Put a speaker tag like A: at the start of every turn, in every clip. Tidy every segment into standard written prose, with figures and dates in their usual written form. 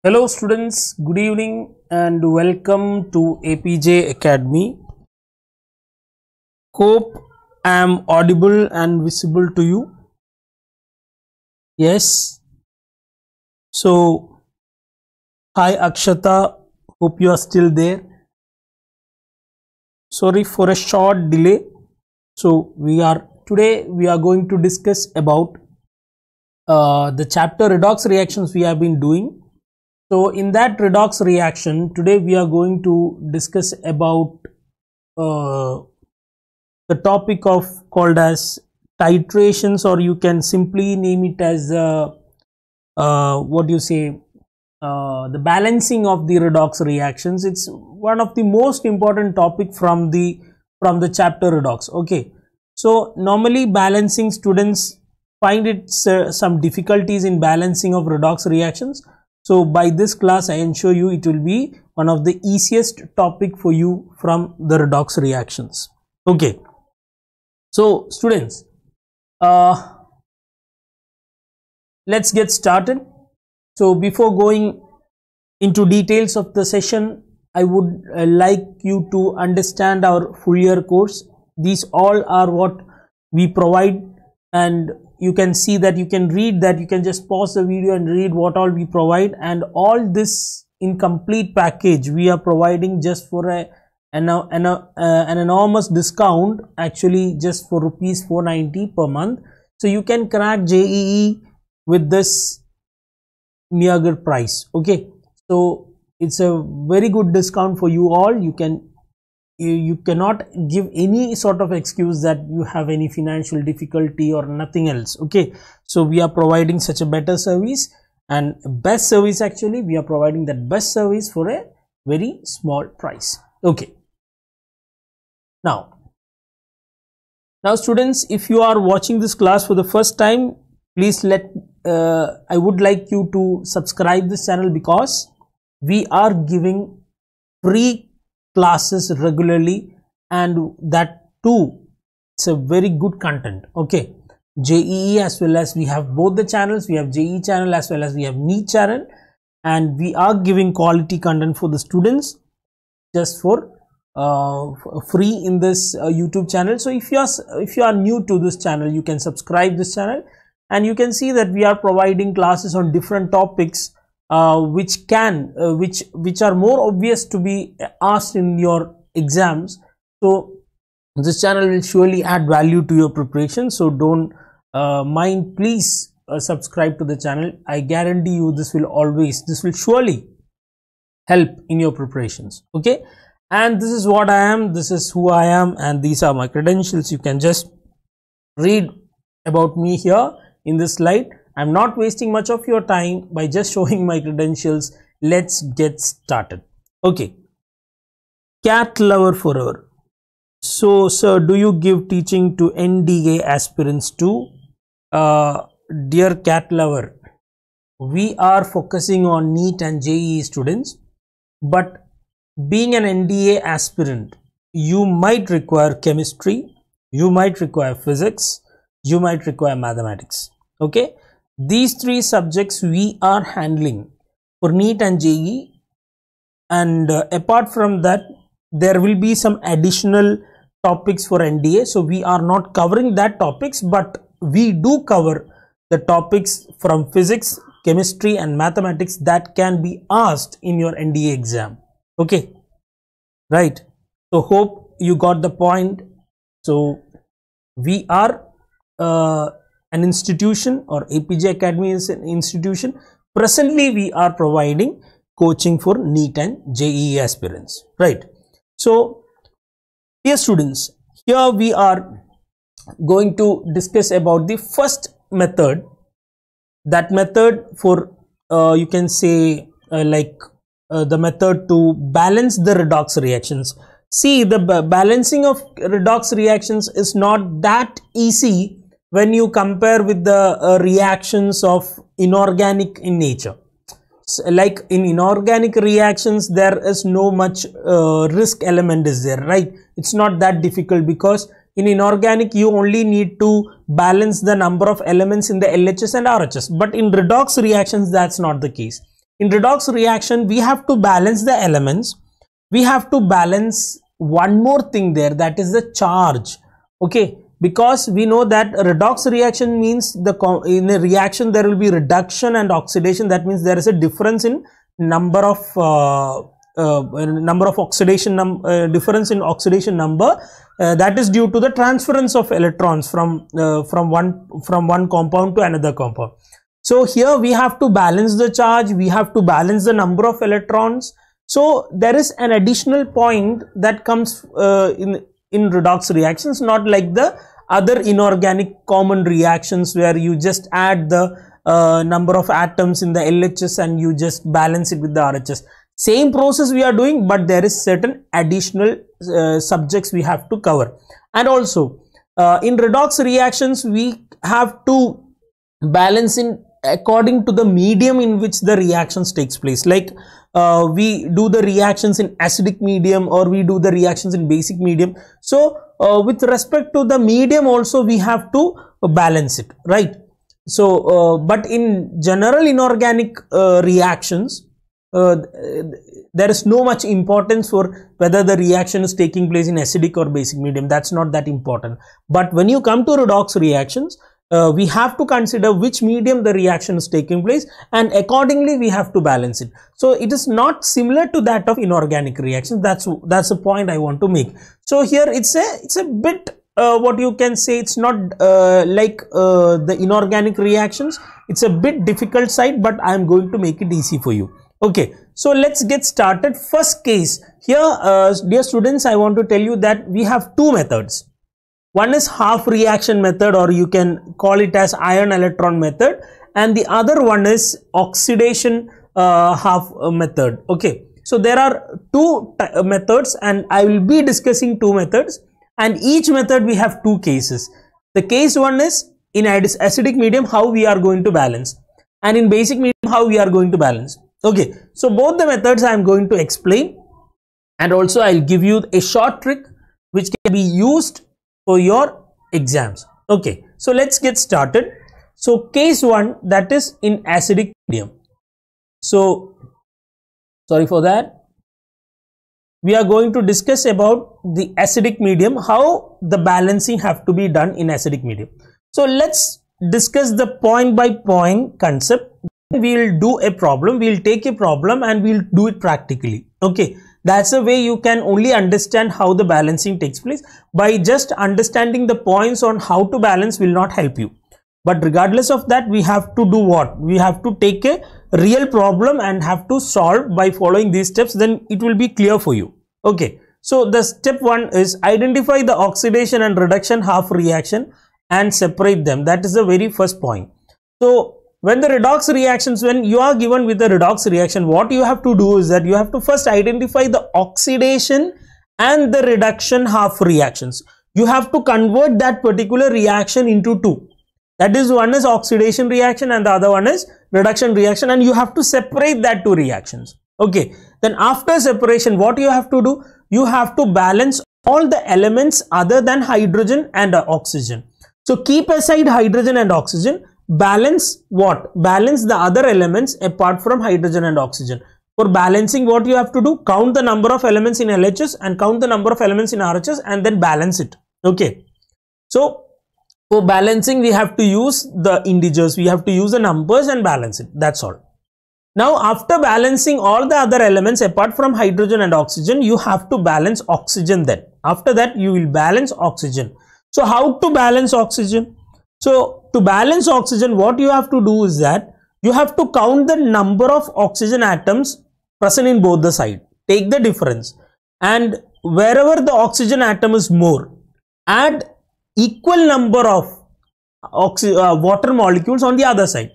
A: Hello students, good evening and welcome to APJ Academy. Hope I am audible and visible to you. Yes. So, hi Akshata, hope you are still there. Sorry for a short delay. So, today we are going to discuss about the chapter redox reactions we have been doing. So in that redox reaction, today we are going to discuss about the topic called as titrations, or you can simply name it as the balancing of the redox reactions. It's one of the most important topic from the chapter redox. Okay, so normally balancing, students find it some difficulties in balancing of redox reactions. So by this class, I ensure you it will be one of the easiest topic for you from the redox reactions. Okay. So students, let's get started. So before going into details of the session, I would like you to understand our full year course. These all are what we provide, and you can see that, you can read that, you can just pause the video and read what all we provide, and all this in complete package we are providing just for an enormous discount, actually just for rupees 490 per month. So you can crack JEE with this meager price. Okay, so it's a very good discount for you all. You cannot give any sort of excuse that you have any financial difficulty or nothing else. Okay, so we are providing such a better service and best service. Actually, we are providing that best service for a very small price. Okay, now students, if you are watching this class for the first time, please I would like you to subscribe this channel, because we are giving free classes regularly, and that too, it's a very good content. Okay, JEE as well as we have both the channels. We have JEE channel as well as we have NEET channel, and we are giving quality content for the students just for free in this YouTube channel. So if you are new to this channel, you can subscribe this channel, and you can see that we are providing classes on different topics which are more obvious to be asked in your exams. So this channel will surely add value to your preparation. So don't mind, please subscribe to the channel. I guarantee you this will surely help in your preparations. Okay, and this is what I am, this is who I am, and these are my credentials. You can just read about me here in this slide. I'm not wasting much of your time by just showing my credentials. Let's get started. Okay, cat lover forever. So sir, do you give teaching to NDA aspirants too? Dear cat lover, we are focusing on NEET and JEE students, but being an NDA aspirant, you might require chemistry, you might require physics, you might require mathematics. Okay, these three subjects we are handling for NEET and JEE, and apart from that, there will be some additional topics for NDA. So we are not covering that topics, but we do cover the topics from physics, chemistry and mathematics that can be asked in your NDA exam. Okay, right? So hope you got the point. So we are an institution, or APJ Academy is an institution. Presently we are providing coaching for NEET and JEE aspirants, right? So dear students, here we are going to discuss about the first method. That method for you can say the method to balance the redox reactions. See, the balancing of redox reactions is not that easy when you compare with the reactions of inorganic in nature. So, like in inorganic reactions, there is no much risk element is there, right? It's not that difficult, because in inorganic you only need to balance the number of elements in the LHS and RHS, but in redox reactions that's not the case. in redox reaction we have to balance the elements. We have to balance one more thing there, that is the charge. Okay, because we know that redox reaction means in a reaction there will be reduction and oxidation. That means there is a difference in number of oxidation difference in oxidation number, that is due to the transference of electrons from one compound to another compound. So here we have to balance the charge, we have to balance the number of electrons. So there is an additional point that comes in redox reactions, not like the other inorganic common reactions where you just add the number of atoms in the LHS and you just balance it with the RHS. Same process we are doing, but there is certain additional subjects we have to cover. And also in redox reactions we have to balance in according to the medium in which the reactions takes place. Like we do the reactions in acidic medium or we do the reactions in basic medium. So with respect to the medium also we have to balance it, right? So but in general inorganic reactions there is no much importance for whether the reaction is taking place in acidic or basic medium. That's not that important. But when you come to redox reactions, we have to consider which medium the reaction is taking place, and accordingly we have to balance it. So it is not similar to that of inorganic reactions. That's the point I want to make. So here it's a bit what you can say, it's not like the inorganic reactions. It's a bit difficult side, but I am going to make it easy for you. Okay, so let's get started. First case here, dear students, I want to tell you that we have two methods. One is half reaction method, or you can call it as ion electron method, and the other one is oxidation half method. Okay, so there are two methods and I will be discussing two methods, and each method we have two cases. The case one is in acidic medium how we are going to balance, and in basic medium how we are going to balance. Okay, so both the methods I am going to explain, and also I will give you a short trick which can be used for your exams. Okay, so let's get started. So case one, that is in acidic medium. So sorry for that. We are going to discuss about the acidic medium, how the balancing have to be done in acidic medium. So let's discuss the point by point concept. We will do a problem, we will take a problem and we will do it practically. Okay, that's the way you can only understand how the balancing takes place. By just understanding the points on how to balance will not help you. But regardless of that, we have to do what? We have to take a real problem and have to solve by following these steps, then it will be clear for you. Okay, so the step one is identify the oxidation and reduction half reaction and separate them. That is the very first point. So when the redox reactions, when you are given with the redox reaction, what you have to do is that you have to first identify the oxidation and the reduction half reactions. You have to convert that particular reaction into two. That is, one is oxidation reaction and the other one is reduction reaction, and you have to separate that two reactions. Okay, then after separation, what you have to do? You have to balance all the elements other than hydrogen and oxygen. So keep aside hydrogen and oxygen. Balance what? Balance the other elements apart from hydrogen and oxygen. For balancing, what you have to do? Count the number of elements in LHS and count the number of elements in RHS and then balance it. Okay. So for balancing, we have to use the integers. We have to use the numbers and balance it. That's all. Now, after balancing all the other elements apart from hydrogen and oxygen, you have to balance oxygen then. After that, you will balance oxygen. So how to balance oxygen? So to balance oxygen, what you have to do is that you have to count the number of oxygen atoms present in both the sides. Take the difference, and wherever the oxygen atom is more, add equal number of water molecules on the other side.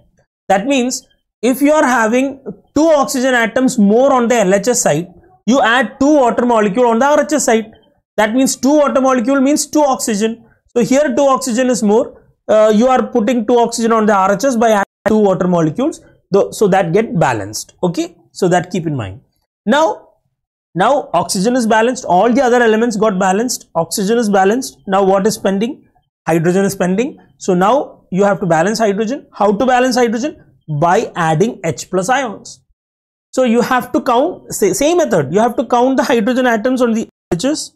A: That means if you are having 2 oxygen atoms more on the LHS side, you add 2 water molecule on the RHS side. That means 2 water molecule means 2 oxygen. So here 2 oxygen is more. You are putting 2 oxygen on the RHS by adding 2 water molecules, so that get balanced. Okay, so that keep in mind. Now oxygen is balanced, all the other elements got balanced, oxygen is balanced. Now what is pending? Hydrogen is pending. So now you have to balance hydrogen. How to balance hydrogen? By adding H plus ions. So you have to count, same method, you have to count the hydrogen atoms on the LHS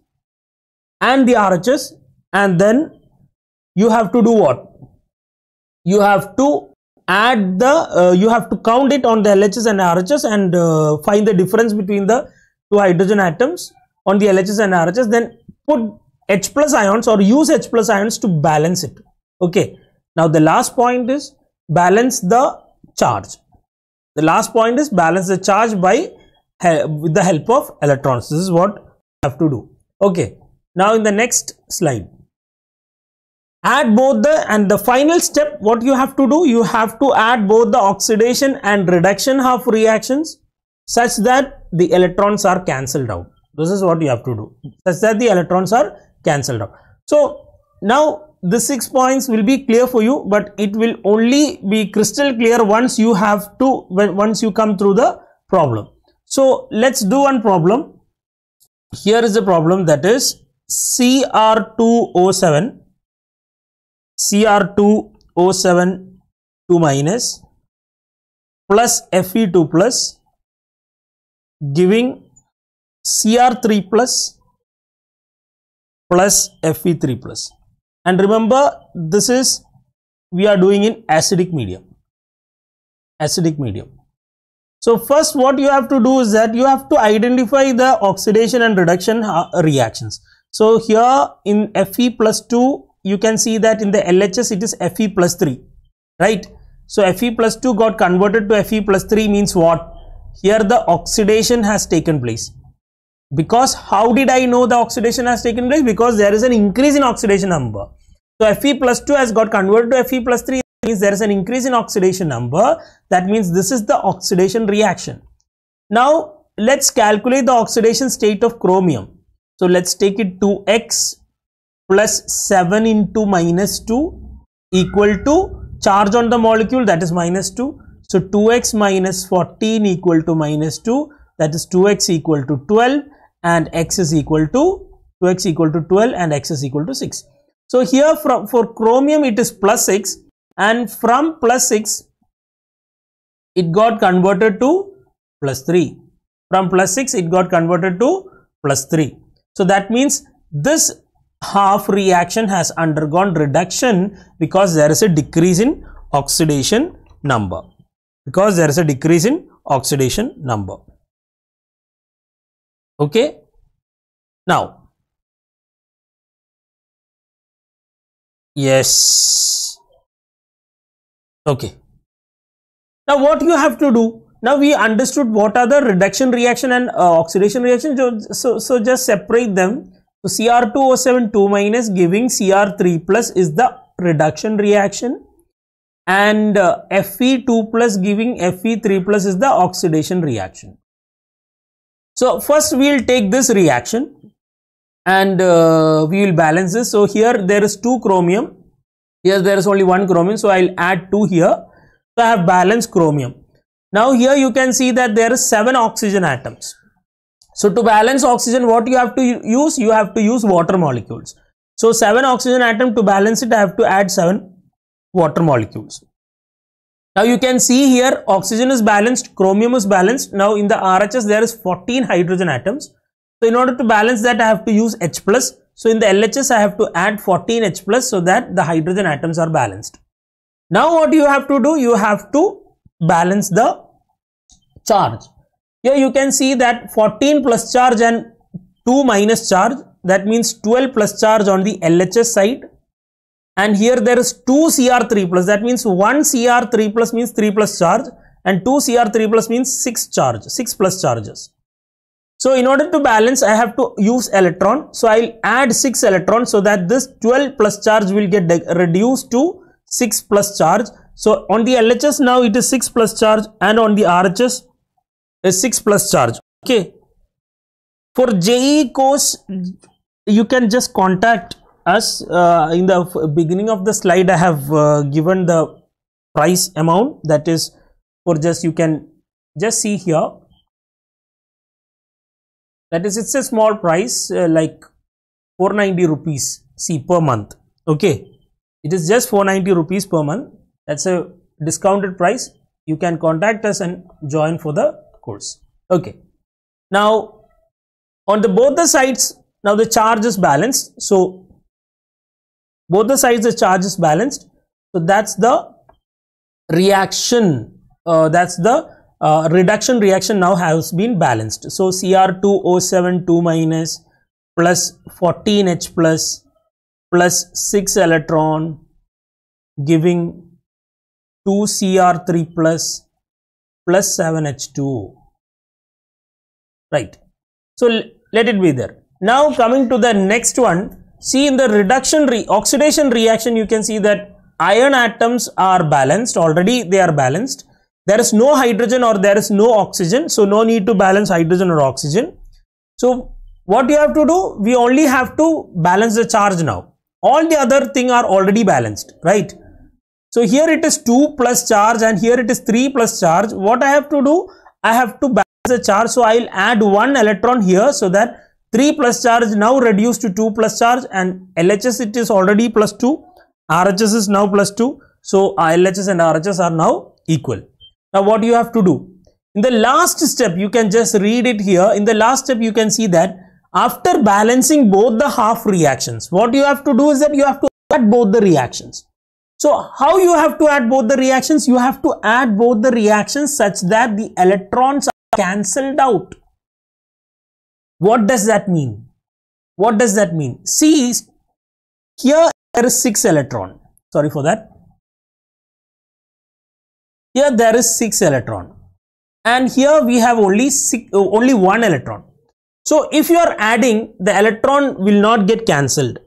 A: and the RHS, and then you have to do what? You have to add the, you have to count it on the LHS and RHS and find the difference between the two hydrogen atoms on the LHS and RHS, then put H plus ions or use H plus ions to balance it. Okay. Now the last point is balance the charge. The last point is balance the charge by with the help of electrons. This is what you have to do. Okay. Now in the next slide, add both the final step. What you have to do, you have to add both the oxidation and reduction half reactions such that the electrons are cancelled out. This is what you have to do, such that the electrons are cancelled out. So now the 6 points will be clear for you, but it will only be crystal clear once you have to, once you come through the problem. So let's do one problem. Here is the problem, that is Cr2O7 2 minus plus Fe2 plus giving Cr3 plus Fe3 plus. And remember, this is, we are doing in acidic medium. So first what you have to do is that you have to identify the oxidation and reduction reactions. So here in Fe plus 2, you can see that in the LHS it is Fe plus 3, right? So Fe plus 2 got converted to Fe plus 3 means what? Here the oxidation has taken place. Because how did I know the oxidation has taken place? Because there is an increase in oxidation number. So Fe plus 2 has got converted to Fe plus 3, means there is an increase in oxidation number. That means this is the oxidation reaction. Now let's calculate the oxidation state of chromium. So let's take it 2x plus 7 into minus 2 equal to charge on the molecule, that is minus 2. So 2x minus 14 equal to minus 2, that is 2x equal to 12 and x is equal to 2x equal to 12 and x is equal to 6. So here for chromium it is plus 6, and from plus 6 it got converted to plus 3. From plus 6 it got converted to plus 3. So that means this half reaction has undergone reduction because there is a decrease in oxidation number. Okay. Now, yes. Okay. Now what you have to do? Now we understood what are the reduction reaction and oxidation reaction. So just separate them. So Cr2O7 2 minus giving Cr3 plus is the reduction reaction, and Fe2 plus giving Fe3 plus is the oxidation reaction. So first we will take this reaction and we will balance this. So here there is 2 chromium, here there is only 1 chromium, so I will add 2 here. So I have balanced chromium. Now here you can see that there is 7 oxygen atoms. So to balance oxygen, what you have to use? You have to use water molecules. So 7 oxygen atom, to balance it I have to add 7 water molecules. Now you can see here oxygen is balanced, chromium is balanced. Now in the RHS there is 14 hydrogen atoms. So in order to balance that I have to use H plus. So in the LHS I have to add 14 H plus so that the hydrogen atoms are balanced. Now what you have to do? You have to balance the charge. Here you can see that 14 plus charge and 2 minus charge, that means 12 plus charge on the LHS side, and here there is 2 Cr3 plus, that means 1 Cr3 plus means 3 plus charge, and 2 Cr3 plus means 6 plus charges. So in order to balance I have to use electron, so I will add 6 electrons so that this 12 plus charge will get reduced to 6 plus charge. So on the LHS now it is 6 plus charge, and on the RHS is 6 plus charge. Okay. For JEE course, you can just contact us. In the beginning of the slide I have given the price amount, that is for just, you can just see here, that is it's a small price like 490 rupees per month. Okay, it is just 490 rupees per month. That's a discounted price. You can contact us and join for the course. Okay. Now, on the both the sides, now the charge is balanced. So, both the sides the charge is balanced. So, that's the reaction. That's the reduction reaction now has been balanced. So, Cr2O7 2 minus plus 14H plus 6 electron giving 2Cr3 plus 7H2. Right. So, let it be there. Now, coming to the next one, see in the oxidation reaction, you can see that iron atoms are balanced. Already they are balanced. There is no hydrogen or there is no oxygen. So, no need to balance hydrogen or oxygen. So, what you have to do? We only have to balance the charge now. All the other things are already balanced, right? So, here it is 2 plus charge and here it is 3 plus charge. What I have to do? I have to balance the charge. So, I will add 1 electron here so that 3 plus charge now reduced to 2 plus charge, and LHS it is already plus 2. RHS is now plus 2. So, LHS and RHS are now equal. Now, what you have to do? In the last step, you can just read it here. In the last step, you can see that after balancing both the half reactions, what you have to do is that you have to add both the reactions. So, how you have to add both the reactions? You have to add both the reactions such that the electrons are cancelled out. What does that mean? What does that mean? See, here there is 6 electron. Sorry for that. Here there is 6 electron. And here we have only 1 electron. So, if you are adding, the electron will not get cancelled.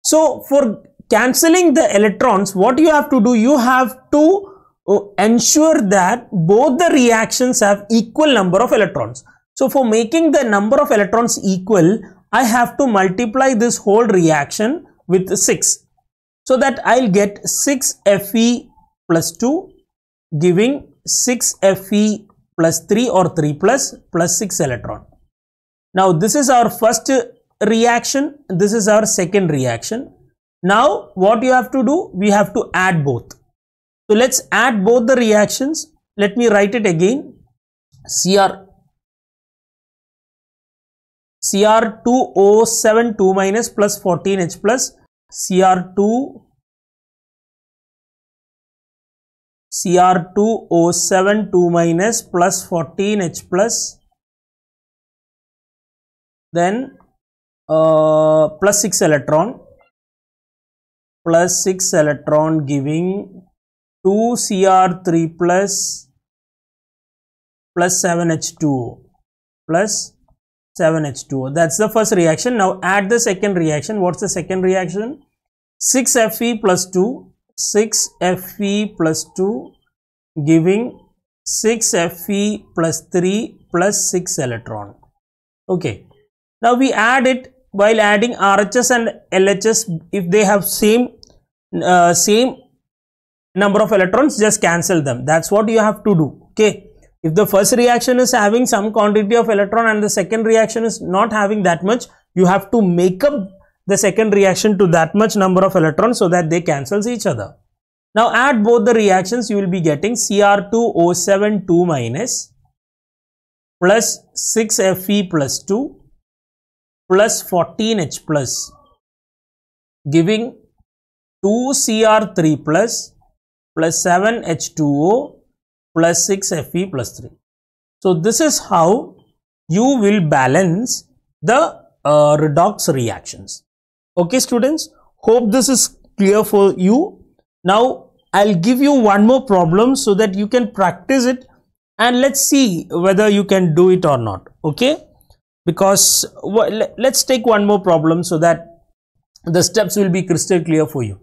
A: So, for cancelling the electrons, what you have to do? You have to ensure that both the reactions have equal number of electrons. So, for making the number of electrons equal, I have to multiply this whole reaction with 6. So, that I will get 6 Fe plus 2 giving 6 Fe plus 3 or 3 plus 6 electron. Now, this is our first reaction. This is our second reaction. Now, what you have to do? We have to add both. So, let's add both the reactions. Let me write it again. Cr2O7 2 minus plus 14H plus Cr2O7 2 minus plus 14H plus then plus 6 electron giving 2Cr3 plus 7H2 plus 7H2O. That's the first reaction. Now add the second reaction. What's the second reaction? 6 Fe plus 2 giving 6 Fe plus 3 plus 6 electron. Okay. Now we add it. While adding RHS and LHS, if they have same number of electrons, just cancel them. That's what you have to do. Okay. If the first reaction is having some quantity of electron and the second reaction is not having that much, you have to make up the second reaction to that much number of electrons so that they cancels each other. Now add both the reactions, you will be getting Cr2O7 2 minus plus 6 Fe plus 2 plus 14H plus giving 2Cr3 plus 7H2O plus 6 Fe plus 3. So, this is how you will balance the redox reactions. Okay, students, hope this is clear for you. Now, I'll give you one more problem so that you can practice it and let's see whether you can do it or not. Okay, because let's take one more problem so that the steps will be crystal clear for you.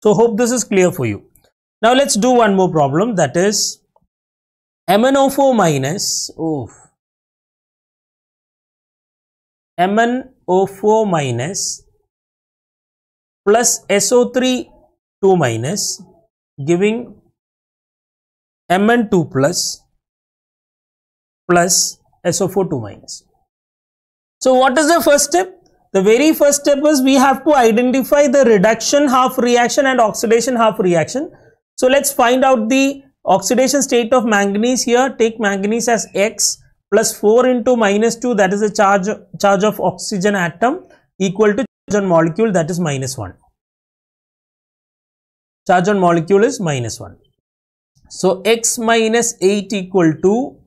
A: So, hope this is clear for you. Now, let's do one more problem, that is MnO4 minus MnO4 minus plus SO3 2 minus giving Mn2 plus SO4 2 minus. So, what is the first step? The very first step is we have to identify the reduction half reaction and oxidation half reaction. So, let's find out the oxidation state of manganese here, take manganese as X plus 4 into minus 2, that is the charge of oxygen atom, equal to charge on molecule, that is minus 1. Charge on molecule is minus 1. So X minus 8 equal to,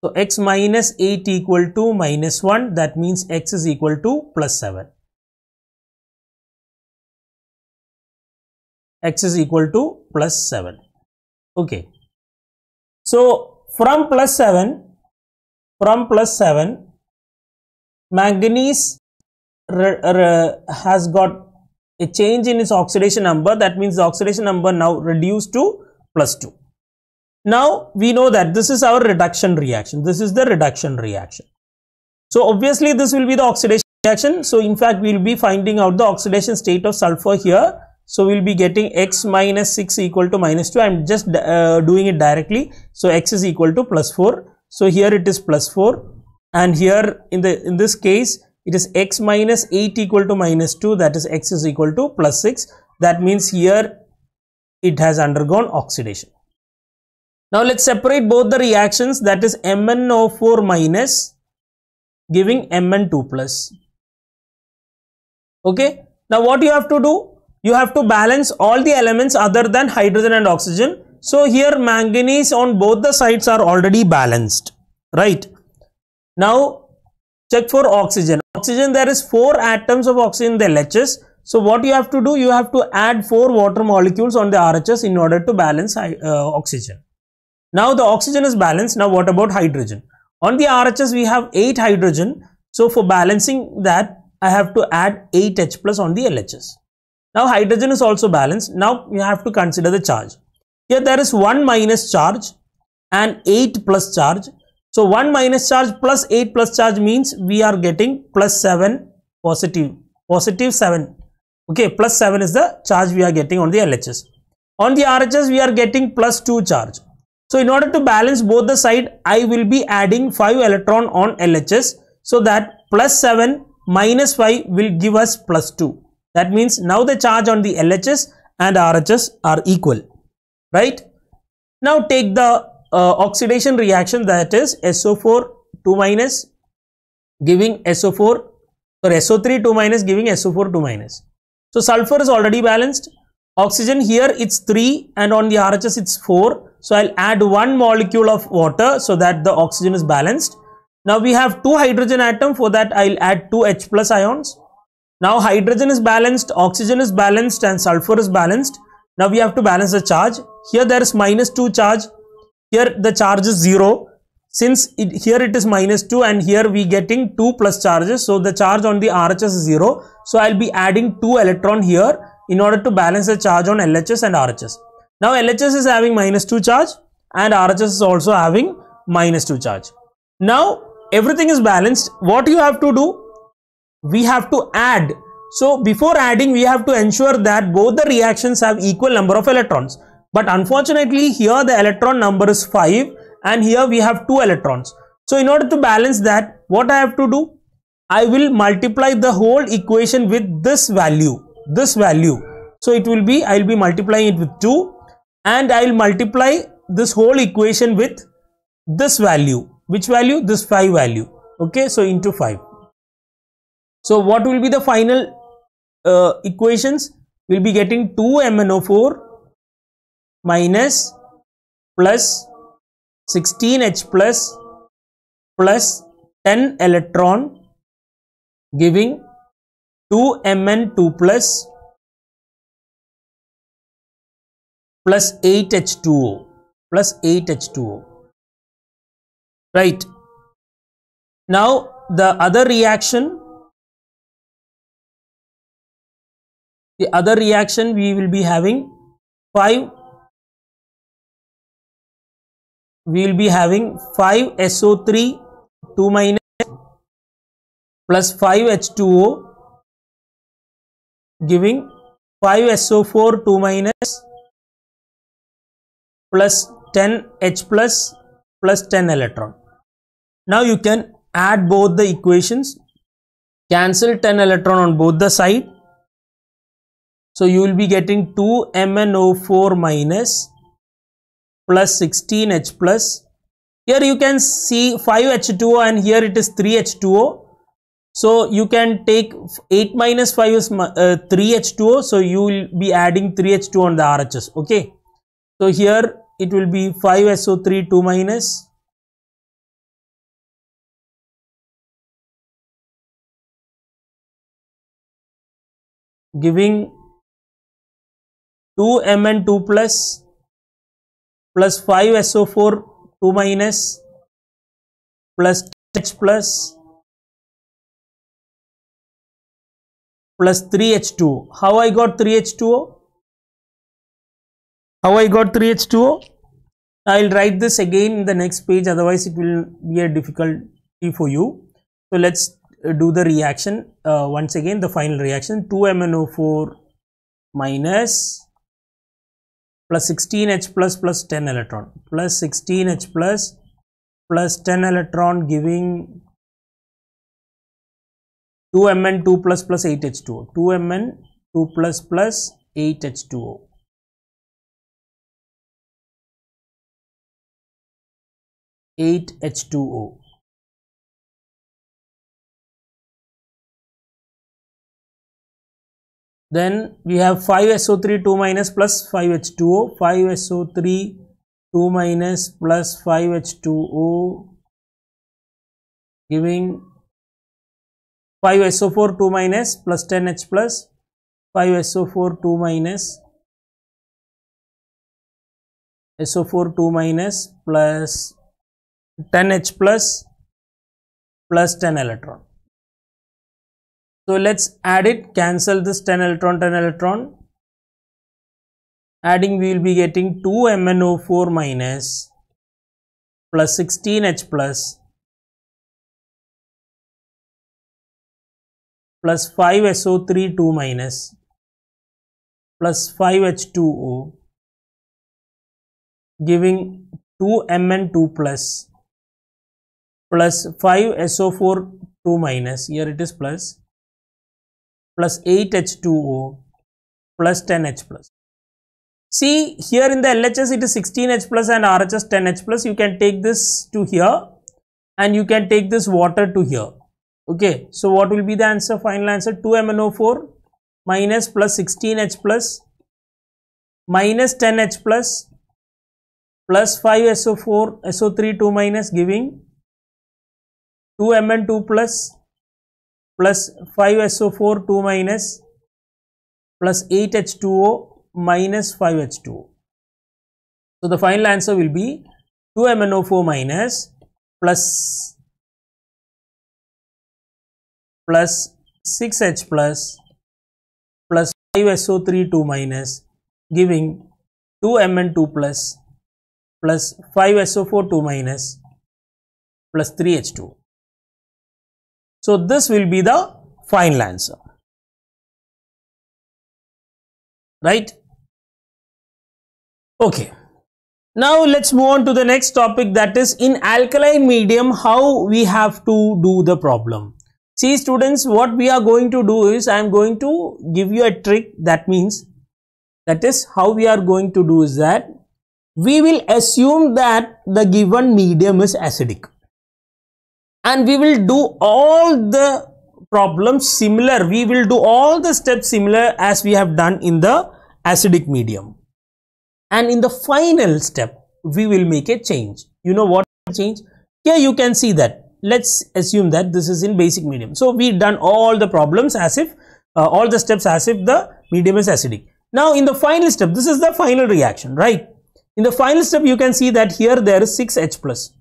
A: so X minus 8 equal to minus 1, that means X is equal to plus 7. X is equal to plus 7. Okay. So from plus 7, manganese has got a change in its oxidation number. That means the oxidation number now reduced to plus 2. Now we know that this is our reduction reaction. This is the reduction reaction. So obviously this will be the oxidation reaction. So in fact we will be finding out the oxidation state of sulfur here. So we will be getting X minus 6 equal to minus 2. I am just doing it directly. So X is equal to plus 4. So here it is plus 4, and here in this case it is X minus 8 equal to minus 2, that is X is equal to plus 6. That means here it has undergone oxidation. Now let's separate both the reactions, that is MnO4 minus giving Mn2 plus. Okay. Now what you have to do? You have to balance all the elements other than hydrogen and oxygen. So here manganese on both the sides are already balanced, right? Now check for oxygen. Oxygen, there is 4 atoms of oxygen in the LHS. So what you have to do? You have to add 4 water molecules on the RHS in order to balance oxygen. Now the oxygen is balanced. Now what about hydrogen? On the RHS we have 8 hydrogen. So for balancing that, I have to add 8 H plus on the LHS. Now hydrogen is also balanced. Now you have to consider the charge. Here there is 1 minus charge and 8 plus charge. So 1 minus charge plus 8 plus charge means we are getting plus 7 positive 7. Okay, plus 7 is the charge we are getting on the LHS. On the RHS we are getting plus 2 charge. So in order to balance both the side, I will be adding 5 electron on LHS, so that plus 7 minus 5 will give us plus 2. That means now the charge on the LHS and RHS are equal, right? Now take the oxidation reaction, that is SO4 2 minus giving SO3 2 minus giving SO4 2 minus. So sulfur is already balanced. Oxygen here it's 3 and on the RHS it's 4. So I'll add 1 molecule of water so that the oxygen is balanced. Now we have 2 hydrogen atom, for that I'll add 2 H plus ions. Now hydrogen is balanced, oxygen is balanced and sulfur is balanced. Now we have to balance the charge. Here there is minus 2 charge. Here the charge is 0. Since here it is minus 2 and here we getting 2 plus charges. So the charge on the RHS is 0. So I'll be adding 2 electron here in order to balance the charge on LHS and RHS. Now LHS is having minus 2 charge and RHS is also having minus 2 charge. Now everything is balanced. What you have to do? We have to add. So before adding we have to ensure that both the reactions have equal number of electrons. But unfortunately here the electron number is 5 and here we have 2 electrons. So in order to balance that, what I have to do? I will multiply the whole equation with this value. So it will be, I will be multiplying it with 2 and I will multiply this whole equation with this value. Which value? This 5 value. Okay, so into 5. So what will be the final equations? We'll be getting 2 MnO4 minus plus 16 H plus 10 electron giving 2 Mn2 plus 8 H2O plus 8 H2O. Right. Now the other reaction we will be having 5 SO3 2 minus plus 5 H2O giving 5 SO4 2 minus plus 10 H plus 10 electron. Now you can add both the equations, cancel 10 electron on both the side. So you will be getting 2 MnO4 minus plus 16H plus. Here you can see 5H2O and here it is 3H2O. So you can take 8 minus 5 is 3H2O. So you will be adding 3H2O on the RHS. Okay. So here it will be 5SO3 2 minus. Giving 2Mn2 plus 5SO4 2 minus plus H plus 3H2O. How I got 3H2O? I will write this again in the next page, otherwise it will be a difficulty for you. So let's do the reaction once again, the final reaction. 2MnO4 minus plus 16H plus 10 electron plus 16H plus 10 electron giving 2Mn2 plus 8H2O. 2Mn2 plus 8H2O. H2O. Then we have 5SO3 2 minus plus 5H2O. 5SO3 2 minus plus 5H2O giving 5SO4 2 minus plus 10H plus 5SO4 2 minus SO4 2 minus plus 10H plus 10 electron. So let's add it, cancel this 10 electron. Adding, we will be getting 2MnO4 minus plus 16H plus 5SO3 2 minus plus 5H2O giving 2Mn2 plus 5SO4 2 minus, here it is plus 8H2O plus 10H plus. See, here in the LHS it is 16H plus and RHS 10H plus. You can take this to here and you can take this water to here. Okay, so what will be the answer? Final answer, 2MnO4 minus plus 16H plus minus 10H plus 5SO4 SO3 2 minus giving 2Mn2 plus 5SO4 2 minus plus 8H2O minus 5H2O. So the final answer will be 2MnO4 minus plus 6H plus 5SO3 2 minus giving 2Mn2 plus 5SO4 2 minus plus 3H2O. So this will be the final answer, right? Okay, now let's move on to the next topic, that is in alkaline medium how we have to do the problem. See students, what we are going to do is I am going to give you a trick. That means, that is how we are going to do is that we will assume that the given medium is acidic. And we will do all the problems similar. We will do all the steps similar as we have done in the acidic medium. And in the final step, we will make a change. You know what change? Here you can see that. Let's assume that this is in basic medium. So we done all the problems as if, all the steps as if the medium is acidic. Now in the final step, this is the final reaction, right? In the final step, you can see that here there is 6H plus.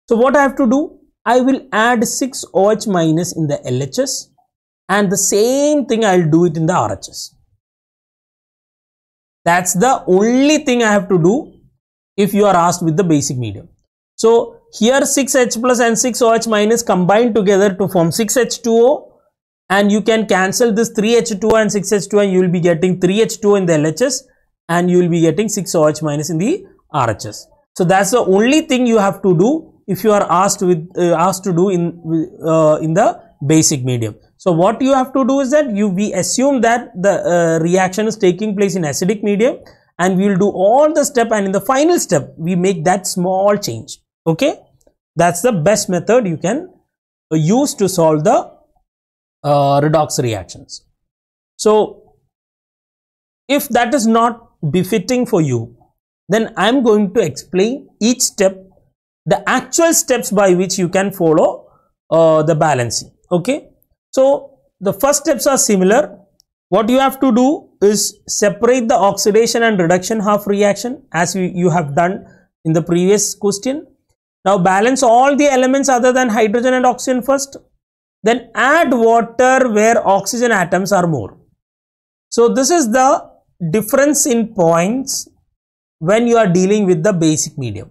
A: So what I have to do? I will add 6OH minus in the LHS and the same thing I will do it in the RHS. That's the only thing I have to do if you are asked with the basic medium. So here 6H plus and 6OH minus combine together to form 6H2O, and you can cancel this 3H2O and 6H2O and you will be getting 3H2O in the LHS and you will be getting 6OH minus in the RHS. So that's the only thing you have to do if you are asked to do in the basic medium. So what you have to do is that we assume that the reaction is taking place in acidic medium and we will do all the step, and in the final step we make that small change. Okay, that's the best method you can use to solve the redox reactions. So if that is not befitting for you, then I am going to explain each step, the actual steps by which you can follow the balancing. Okay, so the first steps are similar. What you have to do is separate the oxidation and reduction half reaction as you have done in the previous question. Now balance all the elements other than hydrogen and oxygen first, then add water where oxygen atoms are more. So this is the difference in points when you are dealing with the basic medium.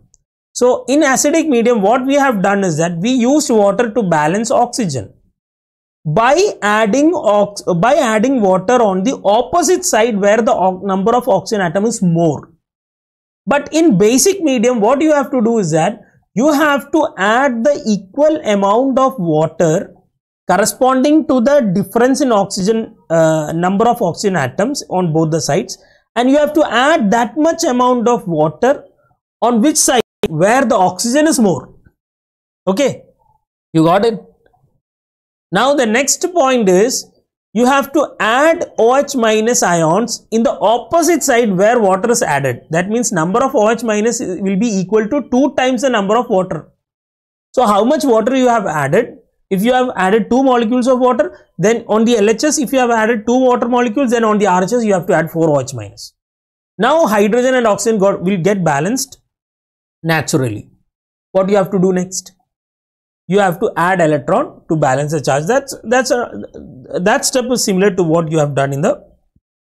A: So in acidic medium, what we have done is that we used water to balance oxygen by adding water on the opposite side where the number of oxygen atom is more. But in basic medium, what you have to do is that you have to add the equal amount of water corresponding to the difference in oxygen number of oxygen atoms on both the sides, and you have to add that much amount of water on which side where the oxygen is more. Okay, you got it? Now the next point is you have to add OH minus ions in the opposite side where water is added. That means number of OH minus will be equal to 2 times the number of water. So how much water you have added? If you have added 2 molecules of water, then on the LHS, if you have added 2 water molecules, then on the RHS you have to add 4 OH minus. Now hydrogen and oxygen will get balanced naturally. What you have to do next? You have to add electron to balance the charge. That step is similar to what you have done in the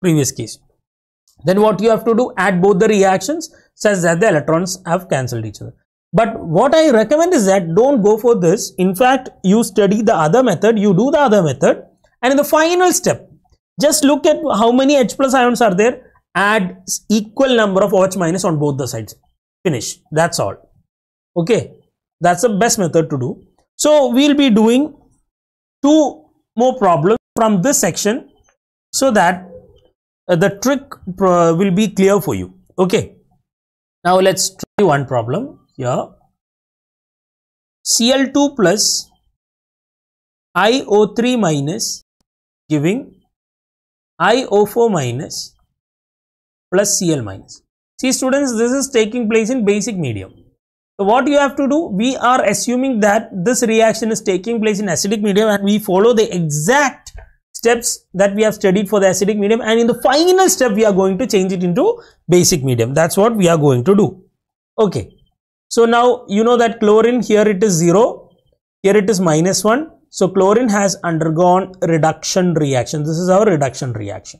A: previous case. Then what you have to do? Add both the reactions such that the electrons have cancelled each other. But what I recommend is that don't go for this. In fact, you study the other method, you do the other method, and in the final step, just look at how many H plus ions are there, add equal number of OH minus on both the sides. Finish. That's all. Okay, that's the best method to do. So we'll be doing 2 more problems from this section so that the trick will be clear for you. Okay, now let's try one problem here. Cl2 plus IO3 minus giving IO4 minus plus Cl minus. See students, this is taking place in basic medium. So what you have to do, we are assuming that this reaction is taking place in acidic medium, and we follow the exact steps that we have studied for the acidic medium, and in the final step we are going to change it into basic medium. That's what we are going to do. Okay, so now you know that chlorine, here it is 0, here it is -1. So chlorine has undergone reduction reaction. This is our reduction reaction.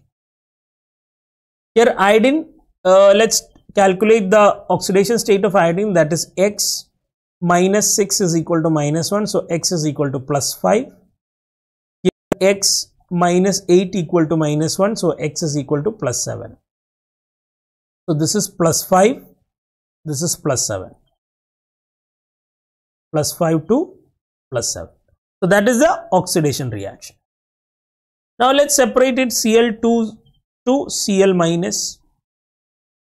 A: Here iodine, let's calculate the oxidation state of iodine, that is X minus 6 is equal to -1. So X is equal to +5. Here X minus 8 equal to -1. So X is equal to +7. So this is +5. This is +7. +5 to +7. So that is the oxidation reaction. Now let's separate it, Cl2 to Cl minus.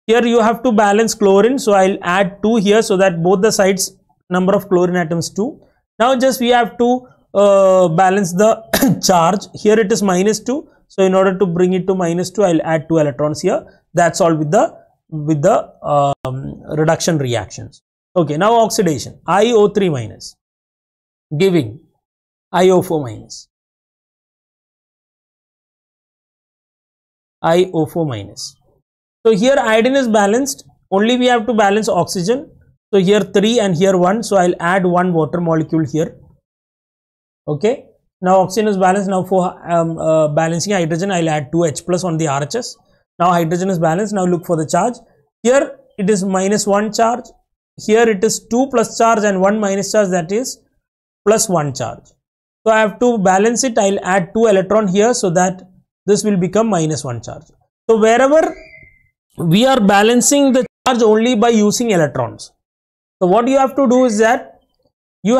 A: Here you have to balance chlorine, so I'll add 2 here so that both the sides number of chlorine atoms 2. Now just we have to balance the charge. Here it is -2, so in order to bring it to -2, I'll add 2 electrons here. That's all with the reduction reactions. Okay, now oxidation, IO3 minus giving IO4 minus. IO4 minus. So here iodine is balanced, only we have to balance oxygen. So here 3 and here 1, so I'll add 1 water molecule here. Okay, now oxygen is balanced. Now for balancing hydrogen, I'll add 2 H plus on the RHS. Now hydrogen is balanced. Now look for the charge. Here it is -1 charge, here it is 2 plus charge and 1 minus charge, that is +1 charge. So I have to balance it. I'll add 2 electron here so that this will become -1 charge. So wherever we are balancing the charge only by using electrons. So what you have to do is that you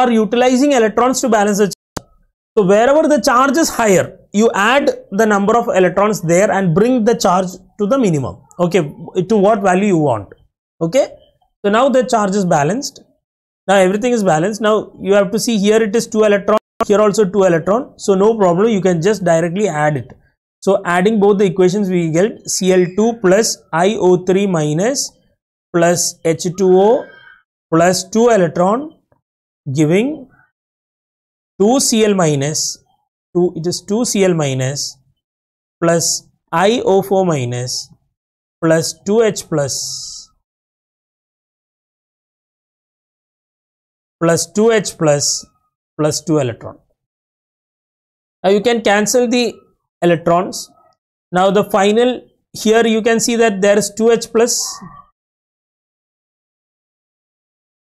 A: are utilizing electrons to balance the charge. So wherever the charge is higher, you add the number of electrons there and bring the charge to the minimum, okay, to what value you want. Okay, so now the charge is balanced. Now everything is balanced. Now you have to see, here it is 2 electron, here also 2 electron, so no problem, you can just directly add it. So adding both the equations, we get Cl2 plus iO3 minus plus H2O plus 2 electron giving 2Cl minus, it is 2Cl minus plus iO4 minus plus 2H plus 2H plus 2 electron. Now you can cancel the electrons. Now the final, here you can see that there is 2H plus.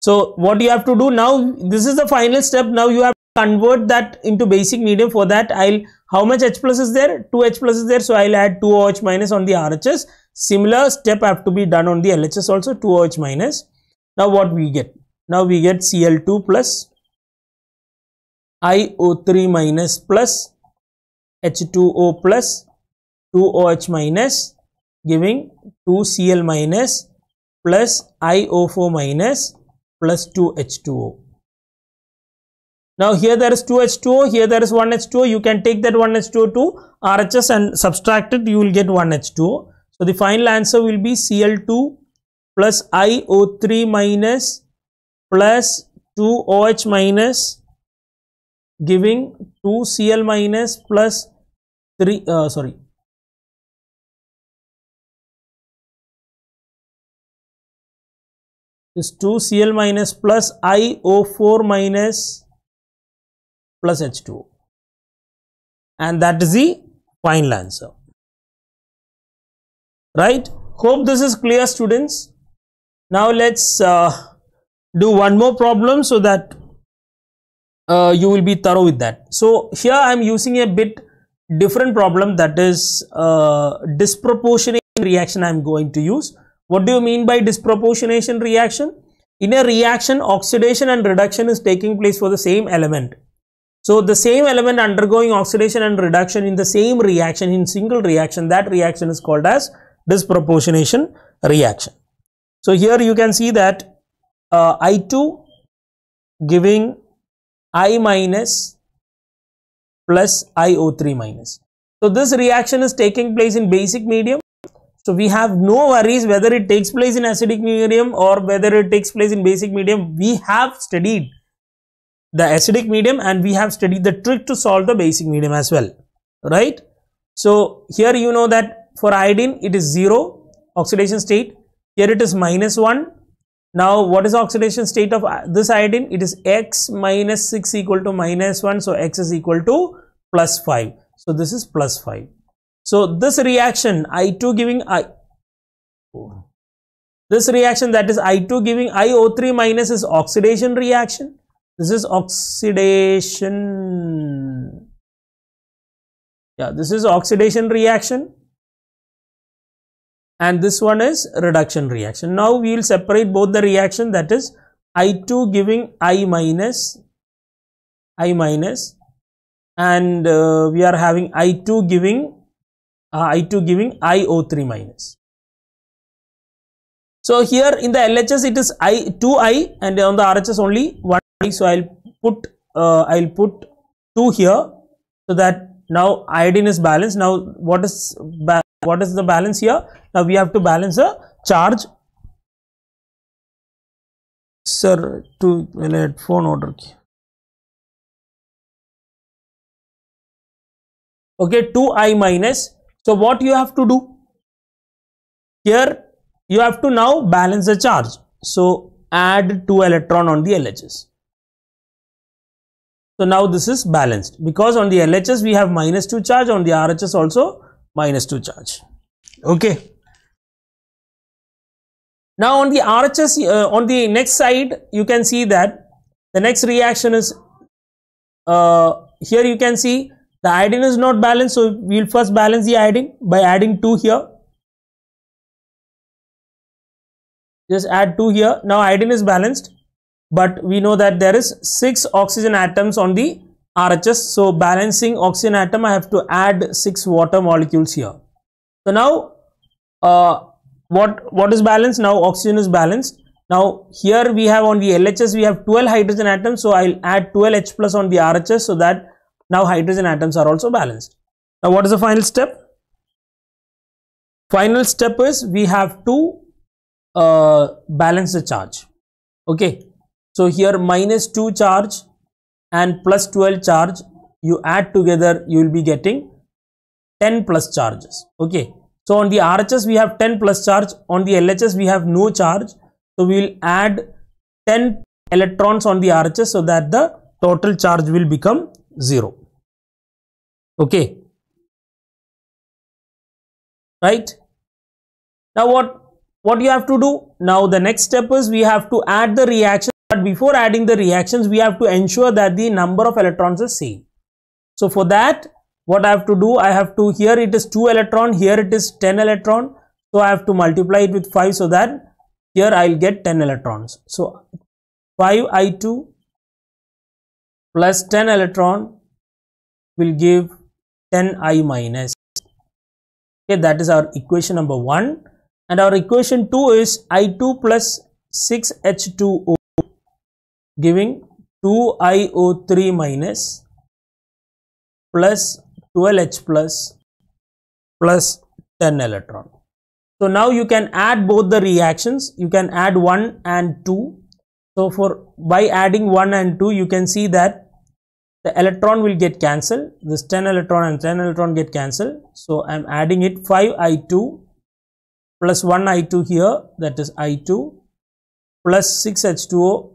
A: So what you have to do now, this is the final step. Now you have to convert that into basic medium. For that, how much H plus is there? 2H plus is there, so I'll add 2OH minus on the RHS. Similar step have to be done on the LHS also, 2OH minus. Now what we get? Now we get Cl2 plus iO3 minus plus H2O plus 2OH minus giving 2Cl minus plus iO4 minus plus 2H2O. Now here there is 2H2O, here there is 1H2O. You can take that 1H2O to RHS and subtract it, you will get 1H2O. So the final answer will be Cl2 plus iO3 minus plus 2OH minus giving 2Cl minus plus 3 is 2Cl minus plus iO4 minus plus H2O, and that is the final answer, right? Hope this is clear, students. Now let's do one more problem so that you will be thorough with that. So here I am using a bit different problem, that is disproportionate reaction I am going to use. What do you mean by disproportionation reaction? In a reaction, oxidation and reduction is taking place for the same element. So the same element undergoing oxidation and reduction in the same reaction, in single reaction, that reaction is called as disproportionation reaction. So here you can see that I2 giving I minus plus iO3 minus. So this reaction is taking place in basic medium. So we have no worries whether it takes place in acidic medium or whether it takes place in basic medium. We have studied the acidic medium and we have studied the trick to solve the basic medium as well, right? So here you know that for iodine it is 0 oxidation state, here it is -1. Now what is the oxidation state of this iodine? It is X minus 6 equal to -1, so X is equal to +5. So this is +5. So this reaction I2 giving this reaction, that is I2 giving iO3 minus, is oxidation reaction. This is oxidation. Yeah, this is oxidation reaction. And this one is reduction reaction. Now we will separate both the reaction, that is I2 giving I minus, and we are having I2 giving iO3 minus. So here in the LHS it is 2I and on the RHS only 1I. So I'll put 2 here, so that now iodine is balanced. Now what is the balance here? Now we have to balance the charge. Sir, to phone order. Okay, 2I minus. So what you have to do here, you have to now balance the charge. So add 2 electron on the LHS. So now this is balanced, because on the LHS we have -2 charge, on the RHS also -2 charge. Okay. Now on the RHS, on the next side, you can see that the next reaction is here you can see the iodine is not balanced, so we will first balance the iodine by adding 2 here. Just add 2 here. Now iodine is balanced, but we know that there is 6 oxygen atoms on the RHS. So balancing oxygen atom, I have to add 6 water molecules here. So now what is balanced? Now oxygen is balanced. Now here we have on the LHS we have 12 hydrogen atoms, so I'll add 12 H plus on the RHS, so that now hydrogen atoms are also balanced. Now what is the final step? Final step is we have to balance the charge. Okay, so here -2 charge and plus 12 charge, you add together, you will be getting 10 plus charges. Okay, so on the RHS we have 10 plus charge, on the LHS we have no charge, so we will add 10 electrons on the RHS, so that the total charge will become 0. Okay, right? Now what you have to do? Now the next step is we have to add the reaction, but before adding the reactions we have to ensure that the number of electrons is same. So for that, what I have to do, I have to, here it is 2 electron, here it is 10 electron, so I have to multiply it with 5, so that here I will get 10 electrons. So 5I2 plus 10 electron will give 10I minus. Okay, that is our equation number 1. And our equation 2 is I2 plus 6H2O giving 2iO3 minus plus 12H plus 10 electron. So now you can add both the reactions. You can add 1 and 2. So by adding 1 and 2, you can see that the electron will get cancelled. This 10 electron and 10 electron get cancelled. So I am adding it 5I2 plus 1I2 here, that is I2 plus 6H2O,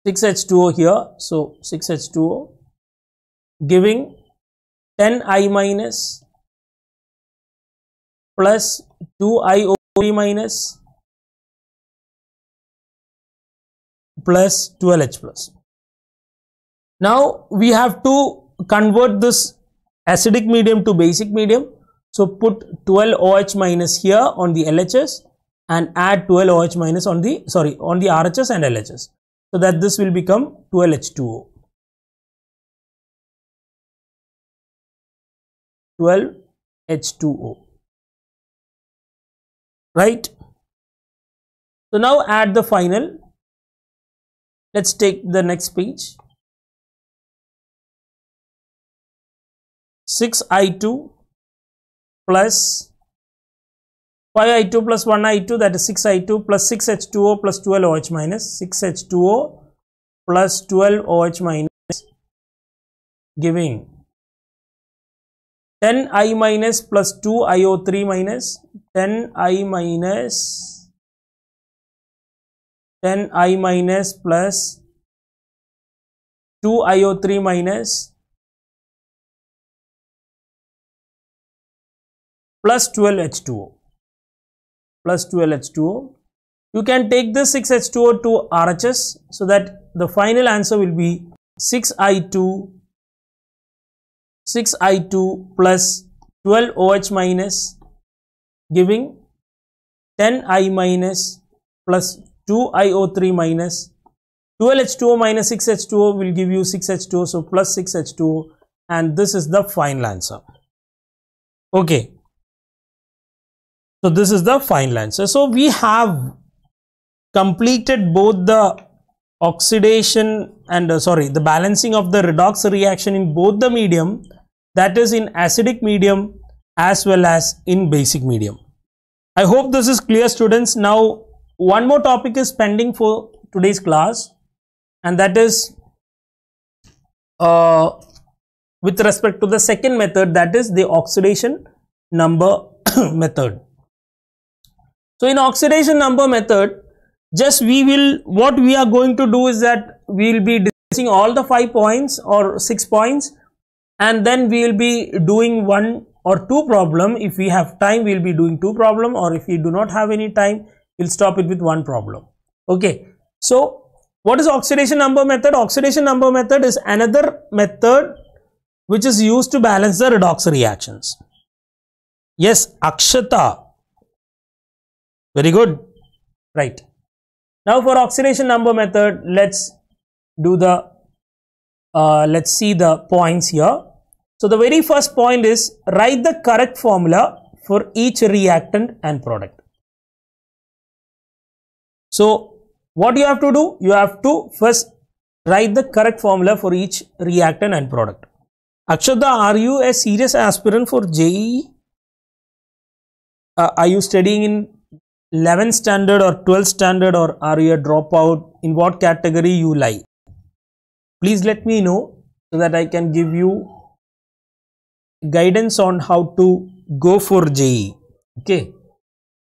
A: 6H2O here, so 6H2O giving 10I minus plus 2iO3 minus plus 12H plus. Now we have to convert this acidic medium to basic medium, so put 12OH minus here on the LHS and add 12OH minus on the RHS and LHS, so that this will become 12H2O. 12H2O, right? So now add the final. Let's take the next page. 6I2 plus 5I2 plus 1I2, that is 6I2 plus 6H2O plus 12OH minus 6H2O plus 12OH minus giving 10I minus plus 2iO3 minus 10I minus plus 2iO3 minus plus 12H2O plus 12H2O. You can take this 6H2O to RHS, so that the final answer will be 6I2 plus 12OH minus giving 10I minus plus 2iO3 minus 12H2O minus 6H2O will give you 6H2O, so plus 6H2O, and this is the final answer. Okay, so this is the final answer. So we have completed both the oxidation and the balancing of the redox reaction in both the medium, that is in acidic medium as well as in basic medium. I hope this is clear, students. Now one more topic is pending for today's class, and that is with respect to the second method, that is the oxidation number method. So in oxidation number method, just what we are going to do is that we will be discussing all the 5 points or 6 points, and then we will be doing 1 or 2 problem. If we have time, we will be doing 2 problem, or if we do not have any time, we'll stop it with 1 problem. Okay, so what is oxidation number method? Oxidation number method is another method which is used to balance the redox reactions. Yes, Akshata, very good, right. Now for oxidation number method, let's do the let's see the points here. So the very first point is write the correct formula for each reactant and product. So what you have to do? You have to first write the correct formula for each reactant and product. Akshada, are you a serious aspirant for JEE? Are you studying in 11th standard or 12th standard, or are you a dropout? In what category you lie? Please let me know so that I can give you guidance on how to go for JEE. Okay.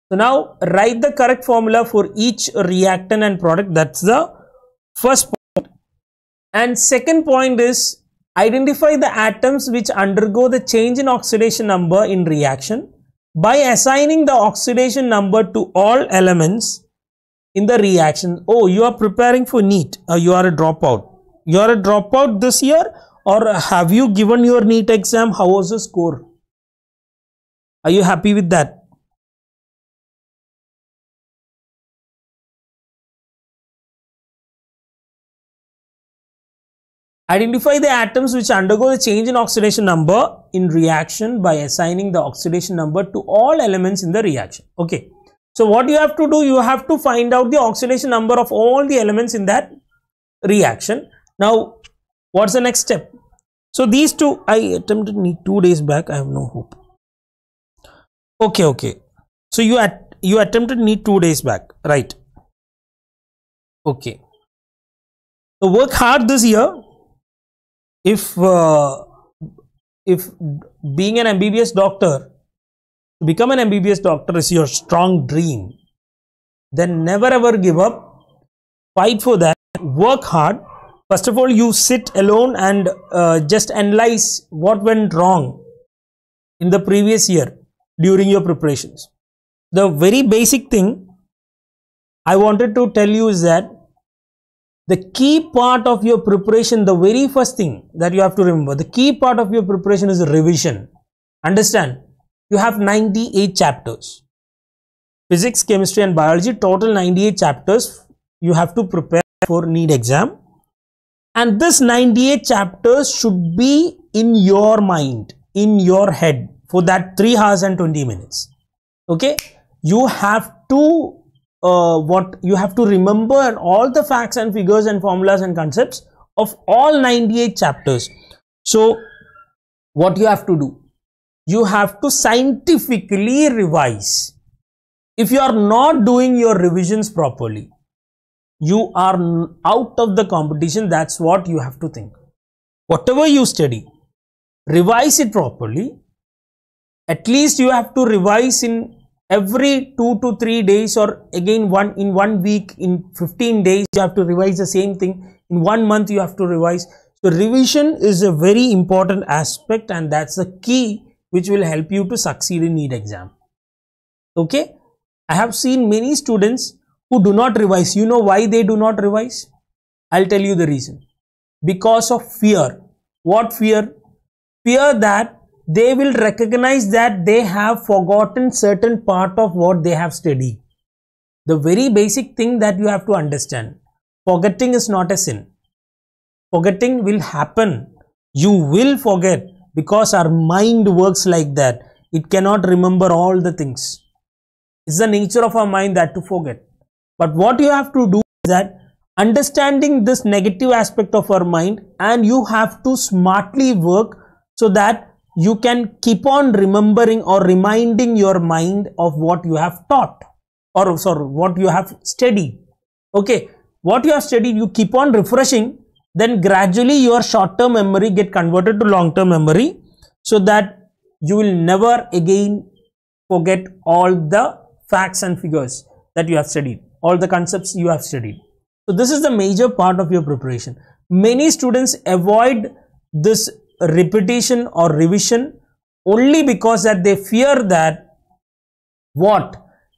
A: So now write the correct formula for each reactant and product. That's the first point. And second point is identify the atoms which undergo the change in oxidation number in reaction by assigning the oxidation number to all elements in the reaction. Oh, you are preparing for NEET, or you are a dropout. You are a dropout this year, or have you given your NEET exam? How was the score? Are you happy with that? Identify the atoms which undergo the change in oxidation number in reaction by assigning the oxidation number to all elements in the reaction. Okay. So what you have to do, you have to find out the oxidation number of all the elements in that reaction. Now, what's the next step? So these two, I attempted 2 days back. I have no hope. Okay. So you attempted NEET 2 days back, right? Okay. So work hard this year. If being an MBBS doctor, to become an MBBS doctor is your strong dream, then never ever give up. Fight for that. Work hard. First of all, you sit alone and just analyze what went wrong in the previous year during your preparations. The very basic thing I wanted to tell you is that the key part of your preparation, the very first thing that you have to remember, the key part of your preparation is revision. Understand? You have 98 chapters. Physics, chemistry and biology, total 98 chapters you have to prepare for NEET exam. And this 98 chapters should be in your mind, in your head for that 3 hours and 20 minutes. Okay? You have to you have to remember all the facts and figures and formulas and concepts of all 98 chapters. So what you have to do, you have to scientifically revise. If you are not doing your revisions properly, you are out of the competition. That's what you have to think. Whatever you study, revise it properly. At least you have to revise in every 2 to 3 days, or again in 1 week, in 15 days you have to revise the same thing. In 1 month you have to revise. So revision is a very important aspect, and that's the key which will help you to succeed in NEET exam. Okay, I have seen many students who do not revise. You know why they do not revise? I'll tell you the reason. Because of fear. What fear? Fear that they will recognize that they have forgotten certain part of what they have studied. The very basic thing that you have to understand, forgetting is not a sin. Forgetting will happen. You will forget because our mind works like that. It cannot remember all the things. It's the nature of our mind that to forget. But what you have to do is that understanding this negative aspect of our mind, and you have to smartly work so that you can keep on remembering or reminding your mind of what you have taught, or sorry, what you have studied. Okay, what you have studied, you keep on refreshing, then gradually your short-term memory get converted to long-term memory, so that you will never again forget all the facts and figures that you have studied, all the concepts you have studied. So this is the major part of your preparation. Many students avoid this repetition or revision only because that they fear that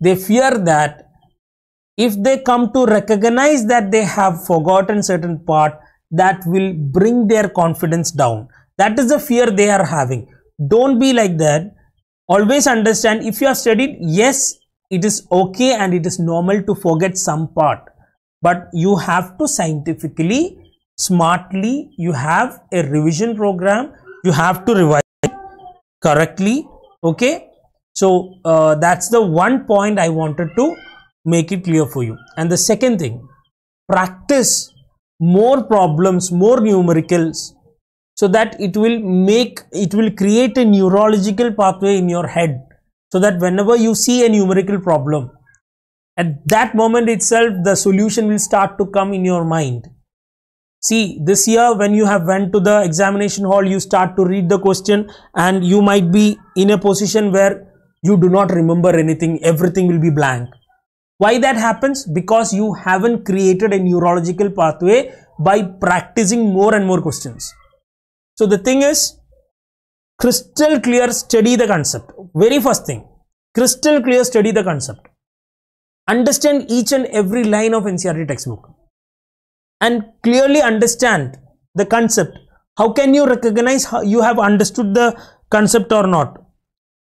A: they fear that if they come to recognize that they have forgotten certain part, that will bring their confidence down. That is the fear they are having. Don't be like that. Always understand, if you have studied, yes, it is okay and it is normal to forget some part, but you have to scientifically, smartly, you have a revision program you have to revise correctly. Okay, so that's the one point I wanted to make it clear for you. And the second thing, practice more problems, more numericals, so that it will create a neurological pathway in your head, so that whenever you see a numerical problem, at that moment itself the solution will start to come in your mind. See, this year when you have went to the examination hall, you start to read the question and you might be in a position where you do not remember anything, everything will be blank. Why that happens? Because you haven't created a neurological pathway by practicing more and more questions. So the thing is, crystal clear, study the concept. Very first thing, crystal clear, study the concept. Understand each and every line of NCERT textbook and clearly understand the concept. How can you recognize how you have understood the concept or not?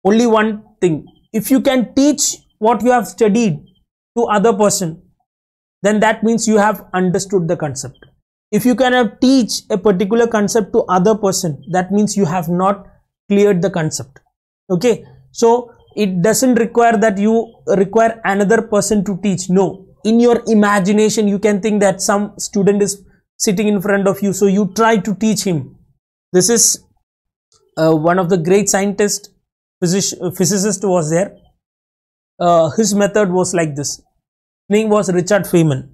A: Only one thing, if you can teach what you have studied to other person, then that means you have understood the concept. If you cannot teach a particular concept to other person, that means you have not cleared the concept. Okay, so it doesn't require that you require another person to teach. No, in your imagination you can think that some student is sitting in front of you, so you try to teach him. This is one of the great scientists, physicist was there. His method was like this. His name was Richard Feynman.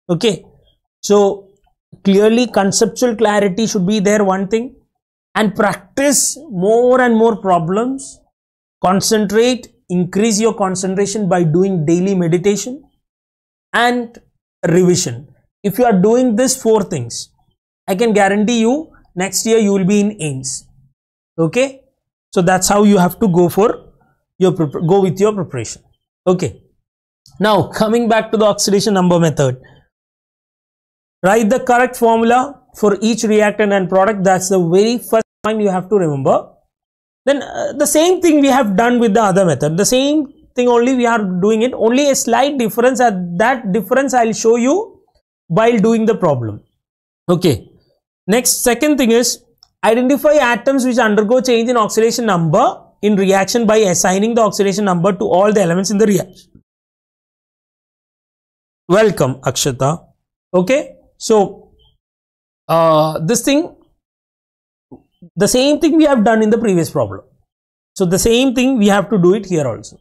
A: Okay, so clearly conceptual clarity should be there, one thing, and practice more and more problems. Concentrate, increase your concentration by doing daily meditation and revision. If you are doing these 4 things, I can guarantee you next year you will be in AIMS. Okay, so that's how you have to go for your with your preparation. Okay, now coming back to the oxidation number method. Write the correct formula for each reactant and product. That's the very first point you have to remember. Then the same thing we have done with the other method. The same thing, only we are doing it, only a slight difference. At that difference I will show you while doing the problem. Okay, next, second thing is identify atoms which undergo change in oxidation number in reaction by assigning the oxidation number to all the elements in the reaction. Welcome, Akshata. Okay, so this thing, the same thing we have done in the previous problem. So the same thing we have to do it here also.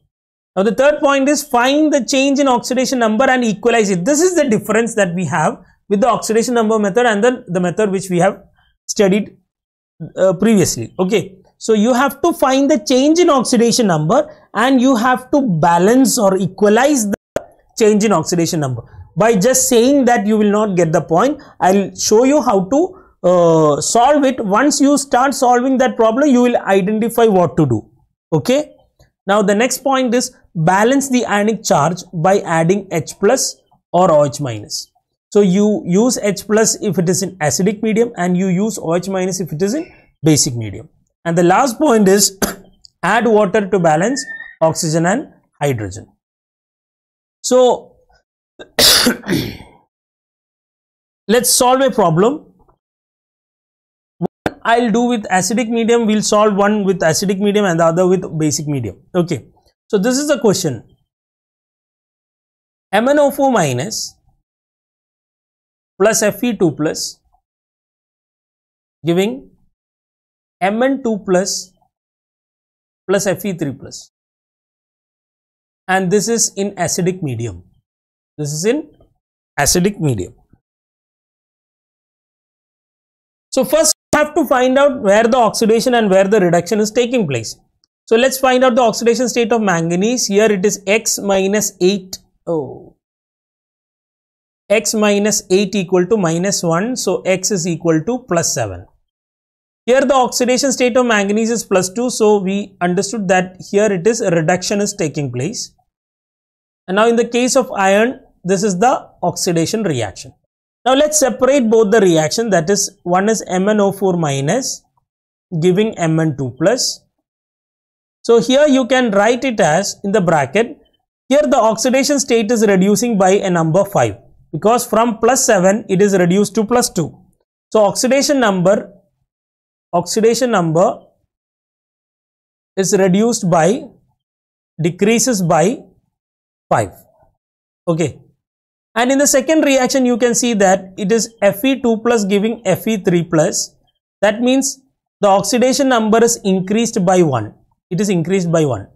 A: Now the third point is find the change in oxidation number and equalize it. This is the difference that we have with the oxidation number method and the method which we have studied previously. Okay, so you have to find the change in oxidation number and you have to balance or equalize the change in oxidation number. By just saying that you will not get the point. I'll show you how to solve it. Once you start solving that problem, you will identify what to do. Okay, now the next point is balance the ionic charge by adding H plus or OH minus. So you use H plus if it is in acidic medium and you use OH minus if it is in basic medium. And the last point is add water to balance oxygen and hydrogen. So let's solve a problem. One I'll do with acidic medium, we'll solve one with acidic medium and the other with basic medium. Okay, so this is the question. MnO4 minus plus Fe2 plus giving Mn2 plus Fe3 plus, and this is in acidic medium. This is in acidic medium. So first we have to find out where the oxidation and where the reduction is taking place. So let's find out the oxidation state of manganese. Here it is X minus 8. Oh, X minus 8 equal to minus 1. So X is equal to plus 7. Here the oxidation state of manganese is plus 2. So we understood that here it is a reduction is taking place. And now in the case of iron, this is the oxidation reaction. Now let's separate both the reaction, that is one is MnO4 minus giving Mn2 plus. So here you can write it as in the bracket, here the oxidation state is reducing by a number 5 because from plus 7 it is reduced to plus 2. So oxidation number oxidation number is decreases by 5. Okay. And in the second reaction, you can see that it is Fe2 plus giving Fe3 plus. That means the oxidation number is increased by 1. It is increased by 1.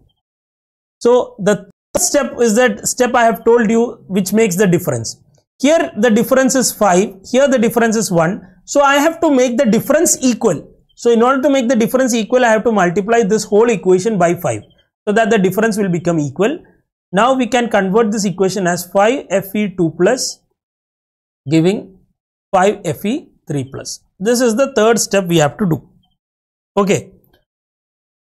A: So the third step is that step I have told you, which makes the difference. Here the difference is 5. Here the difference is 1. So I have to make the difference equal. So in order to make the difference equal, I have to multiply this whole equation by 5. So that the difference will become equal. Now we can convert this equation as 5Fe2 plus giving 5Fe3 plus. This is the third step we have to do. Okay.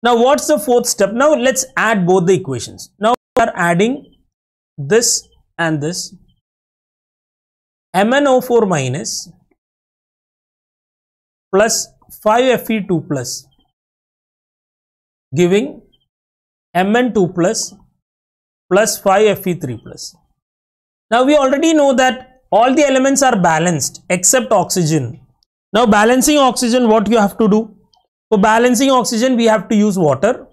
A: Now what's the fourth step? Now let's add both the equations. Now we are adding this and this. MnO4 minus plus 5Fe2 plus giving Mn2 plus 5Fe3 plus. Now we already know that all the elements are balanced except oxygen. Now balancing oxygen, what you have to do? For balancing oxygen, we have to use water.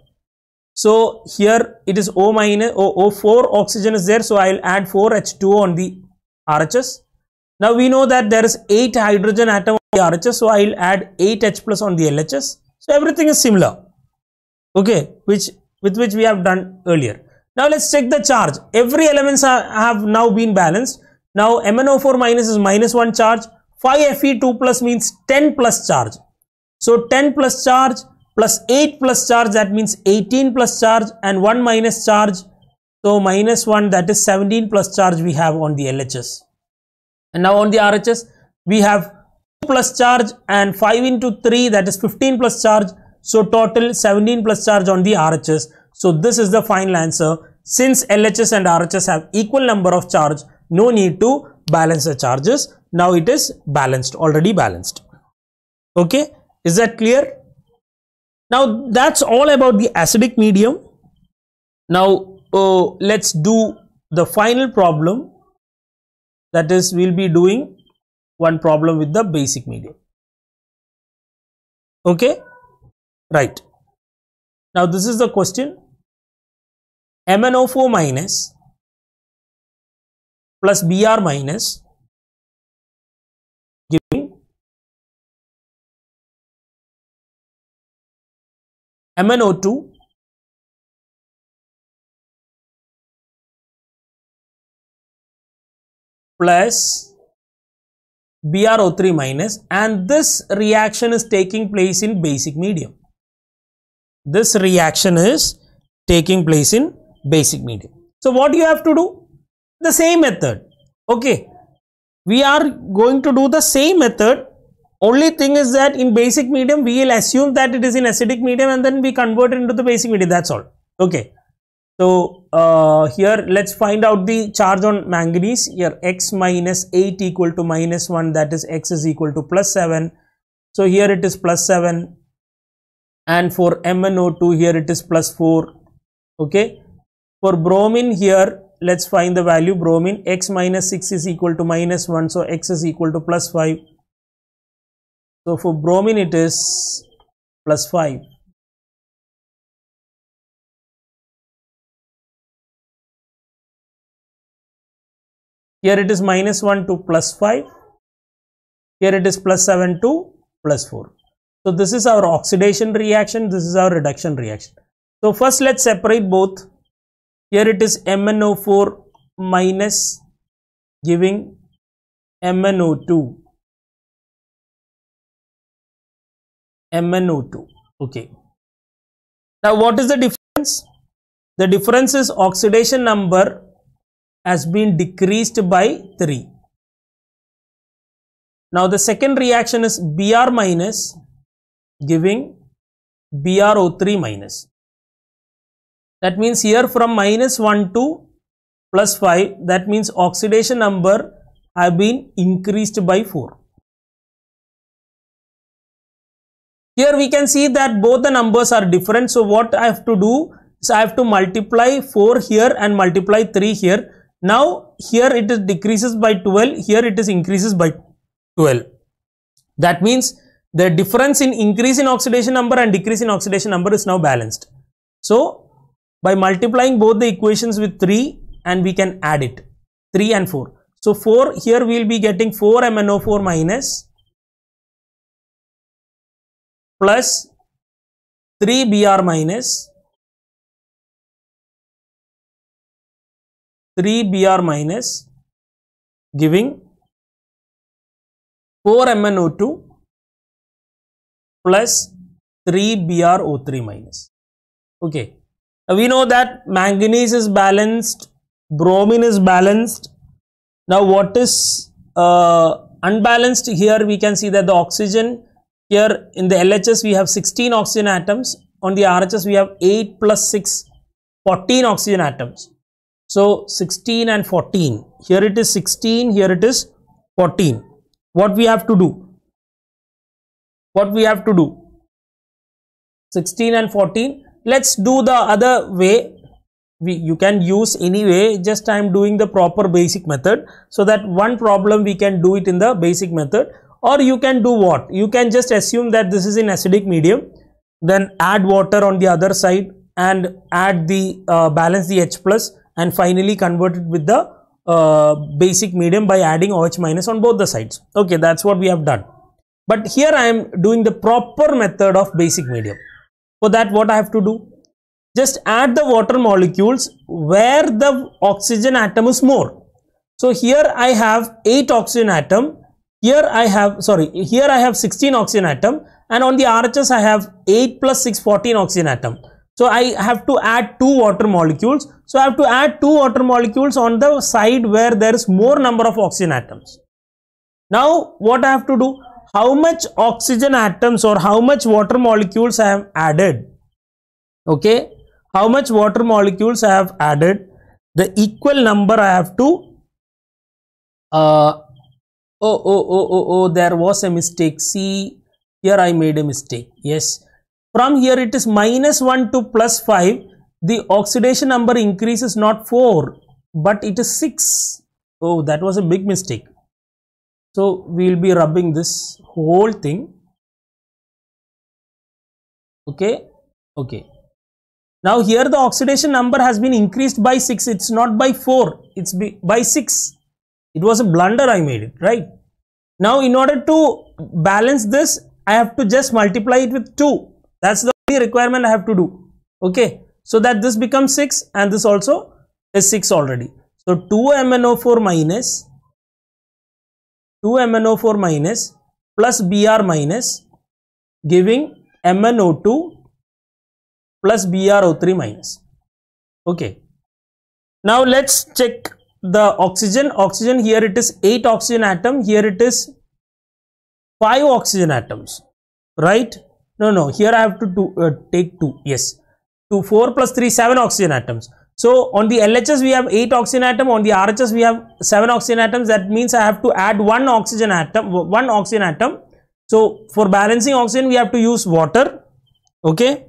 A: So here it is O minus O4 oxygen is there. So I will add 4H2O on the RHS. Now we know that there is 8 hydrogen atom on the RHS. So I will add 8H plus on the LHS. So everything is similar. Okay, with which we have done earlier. Now let's check the charge. Every elements have now been balanced. Now MnO4 minus is -1 charge. 5Fe2 plus means 10 plus charge. So 10 plus charge plus 8 plus charge, that means 18 plus charge, and 1 minus charge. So -1, that is 17 plus charge we have on the LHS. And now on the RHS we have 2 plus charge and 5 into 3, that is 15 plus charge. So total 17 plus charge on the RHS. So this is the final answer. Since LHS and RHS have equal number of charge, no need to balance the charges. Now it is balanced, already balanced. Okay, is that clear? Now that's all about the acidic medium. Now let's do the final problem. That is, we'll be doing one problem with the basic medium. Okay, right. Now this is the question. MnO4 minus plus Br minus giving MnO2 plus BrO3 minus, and this reaction is taking place in basic medium. This reaction is taking place in basic medium. So what you have to do? The same method. Okay, we are going to do the same method. Only thing is that in basic medium we will assume that it is in acidic medium and then we convert it into the basic medium. That's all. Okay. So here let's find out the charge on manganese. Here x minus 8 equal to -1, that is x is equal to +7. So here it is +7, and for MnO2 here it is +4. Okay. For bromine here, let's find the value. Bromine, x minus 6 is equal to -1, so x is equal to +5. So for bromine it is +5. Here it is -1 to +5. Here it is +7 to +4. So this is our oxidation reaction. This is our reduction reaction. So first let's separate both. Here it is MnO4 minus giving MnO2. Okay. Now what is the difference? The difference is oxidation number has been decreased by 3. Now the second reaction is Br minus giving BrO3 minus. That means here from -1 to +5, that means oxidation number have been increased by 4. Here we can see that both the numbers are different. So what I have to do is I have to multiply 4 here and multiply 3 here. Now here it is decreases by 12, here it is increases by 12. That means the difference in increase in oxidation number and decrease in oxidation number is now balanced. So by multiplying both the equations with 3, and we can add it, 3 and 4. So 4, here we will be getting 4 MnO4 minus plus 3 Br minus 3 Br minus giving 4 MnO2 plus 3 BrO3 minus. Okay, we know that manganese is balanced, bromine is balanced. Now what is unbalanced? Here we can see that the oxygen, here in the LHS we have 16 oxygen atoms, on the RHS we have 8 plus 6, 14 oxygen atoms. So 16 and 14, here it is 16, here it is 14. What we have to do? What we have to do? 16 and 14. Let's do the other way. You can use any way, just I am doing the proper basic method, so that one problem we can do it in the basic method. Or you can do what? You can just assume that this is in acidic medium, then add water on the other side and add the balance the H plus, and finally convert it with the basic medium by adding OH minus on both the sides. Okay, that's what we have done. But here I am doing the proper method of basic medium. For that, what I have to do? Just add the water molecules where the oxygen atom is more. So here I have 8 oxygen atom, here I have 16 oxygen atom, and on the RHS I have 8 plus 6, 14 oxygen atom. So I have to add 2 water molecules. So I have to add 2 water molecules on the side where there is more number of oxygen atoms. Now what I have to do? How much oxygen atoms or how much water molecules I have added? Okay, how much water molecules I have added? The equal number I have to there was a mistake. See, here I made a mistake. Yes, from here it is -1 to +5. The oxidation number increases not 4 but it is 6. Oh, that was a big mistake. So we will be rubbing this whole thing. Okay, okay. Now here the oxidation number has been increased by 6. It's not by 4. It's by 6. It was a blunder I made it, right? Now in order to balance this, I have to just multiply it with 2. That's the only requirement I have to do. Okay, so that this becomes 6 and this also is 6 already. So 2 MnO4 minus plus Br minus giving MnO2 plus BrO3 minus. Okay. Now let's check the oxygen. Oxygen, here it is 8 oxygen atom, here it is 5 oxygen atoms, right? No, here I have to take 2. Yes, 2, 4 plus 3, 7 oxygen atoms. So on the LHS we have 8 oxygen atom, on the RHS we have 7 oxygen atoms. That means I have to add 1 oxygen atom. So for balancing oxygen we have to use water. Okay,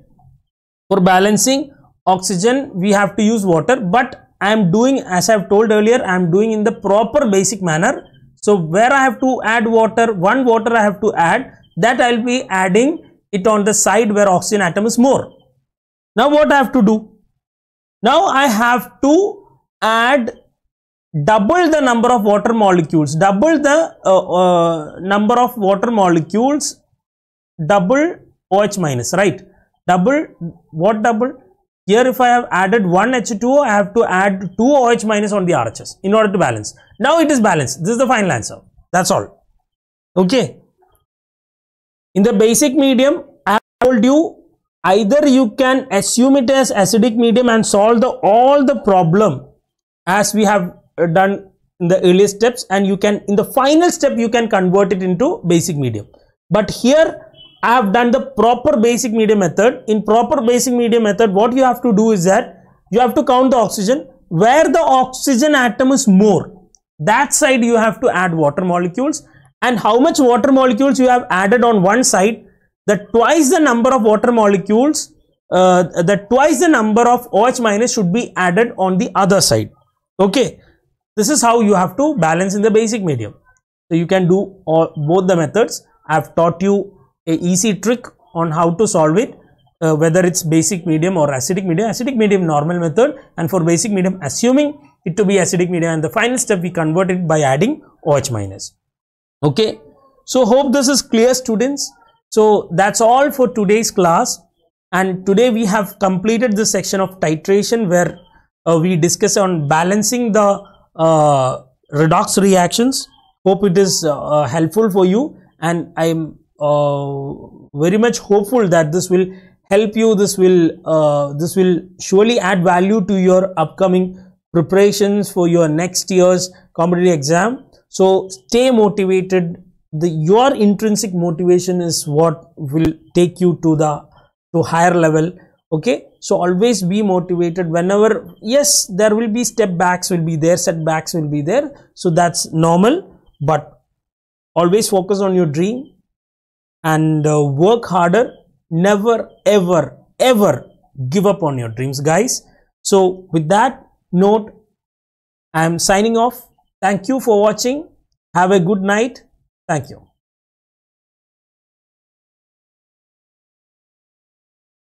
A: for balancing oxygen we have to use water, but I am doing, as I have told earlier, I am doing in the proper basic manner. So where I have to add water, 1 water I have to add, that I will be adding it on the side where oxygen atom is more. Now what I have to do? Now I have to add double the number of water molecules, double the number of water molecules, double OH minus, right? Double, what double? Here if I have added 1 H2O, I have to add 2 OH minus on the RHS in order to balance. Now it is balanced. This is the final answer. That's all. Okay. In the basic medium, I have told you, either you can assume it as acidic medium and solve all the problem as we have done in the earlier steps, and you can, in the final step, you can convert it into basic medium. But here I have done the proper basic medium method. In proper basic medium method, what you have to do is that you have to count the oxygen. Where the oxygen atom is more, that side you have to add water molecules, and how much water molecules you have added on one side, that twice the number of water molecules, that twice the number of OH minus should be added on the other side. Okay, this is how you have to balance in the basic medium. So you can do both the methods. I have taught you a easy trick on how to solve it, whether it's basic medium or acidic medium normal method, and for basic medium assuming it to be acidic medium, and the final step we convert it by adding OH minus. Okay, so hope this is clear, students. So that's all for today's class, and today we have completed this section of titration where we discuss on balancing the redox reactions. Hope it is helpful for you, and I am very much hopeful that this will help you. This will surely add value to your upcoming preparations for your next year's competitive exam. So stay motivated. Your intrinsic motivation is what will take you to higher level. Okay, so always be motivated. Whenever, yes, there will be step backs will be there, setbacks will be there, so that's normal, but always focus on your dream and work harder. Never ever give up on your dreams, guys. So with that note, I am signing off. Thank you for watching. Have a good night. Thank you.